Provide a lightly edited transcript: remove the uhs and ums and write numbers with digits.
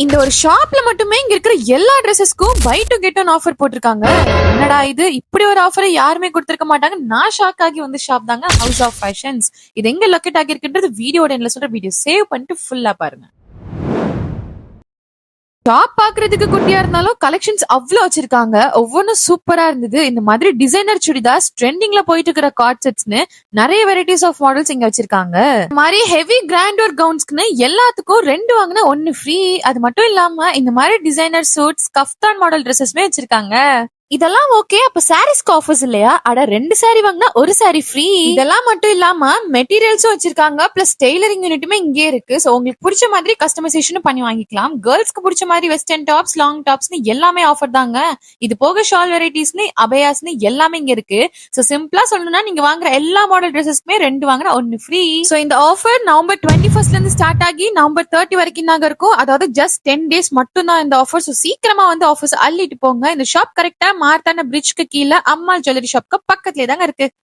இந்த ஒரு ஷாப்ல மட்டுமே இங்க இருக்கிற எல்லா ட்ரெஸ்ஸஸ்க்கும் buy two get one offer போட்டிருக்காங்க. என்னடா இது, இப்படி ஒரு ஆஃபரை யாருமே கொடுத்திருக்க மாட்டாங்க. நான் ஷாக் ஆகி வந்து ஷாப் தாங்க ஹவுஸ் ஆஃப் ஃபேஷன்ஸ். இது எங்க லொக்கேட் ஆகிருக்குன்றது வீடியோட எண்ட்ல சொல்ற, வீடியோ சேவ் பண்ணிட்டு ஃபுல்லா பாருங்க. ஷாப் பாக்குறதுக்கு குட்டியா இருந்தாலும் கலெக்ஷன்ஸ் அவ்வளவு வச்சிருக்காங்க. ஒவ்வொன்றும் சூப்பரா இருந்தது. இந்த மாதிரி டிசைனர் சுடிதாஸ், ட்ரெண்டிங்ல போயிட்டு இருக்கிற கார்ட் செட்ஸ்னு நிறைய வெரைட்டிஸ் ஆஃப் மாடல்ஸ் இங்க வச்சிருக்காங்க. இந்த மாதிரி ஹெவி கிராண்டோர் கவுன்ஸ்க்குன்னு எல்லாத்துக்கும் 2 வாங்கினா 1 ஃப்ரீ. அது மட்டும் இல்லாம இந்த மாதிரி டிசைனர் சூட்ஸ், கஃப்தான் மாடல் ட்ரெஸ்ஸஸ்மே வச்சிருக்காங்க. இதெல்லாம் ஓகே. அப்ப சாரீஸ்க்கு ஆஃபர்ஸ் இல்லையா? அட 2 சாரி வாங்கினா 1 சாரி ஃப்ரீ. இதெல்லாம் மட்டும் இல்லாம மெட்டீரியல்ஸும் வச்சிருக்காங்க. பிளஸ் டெய்லரிங் யூனிட்டுமே இங்கே இருக்கு. சோ உங்களுக்கு பிடிச்ச மாதிரி கஸ்டமைசேஷனும் பண்ணி வாங்கிக்கலாம். கேர்ள்ஸ்க்கு பிடிச்ச மாதிரி வெஸ்டர்ன் டாப்ஸ், லாங் டாப்ஸ்னு எல்லாமே ஆஃபர் தாங்க. இது போக ஷால் வெரைட்டிஸ்னு, அபயாஸ்னு எல்லாமே இங்க இருக்கு. சோ சிம்பிளா சொல்லணும்னா, நீங்க வாங்குற எல்லா மாடல் ட்ரெஸ்ஸஸ்க்குமே 2 வாங்குற 1 ஃப்ரீ. சோ இந்த ஆஃபர் நவம்பர் 21st இருந்து ஸ்டார்ட் ஆகி நவம்பர் 30 வரைக்கும் தாங்க இருக்கும். அதாவது ஜஸ்ட் 10 டேஸ் மட்டும் தான் இந்த ஆஃபர். சோ சீக்கிரமா வந்து ஆஃபர்ஸ் அள்ளிட்டு போங்க. இந்த ஷாப் கரெக்டா மார்த்தாண்ட பிரிட்ஜ்க்கு கீழே அம்மா ஜுவல்லரி ஷாப்க்கு பக்கத்துலயே தாங்க இருக்கு.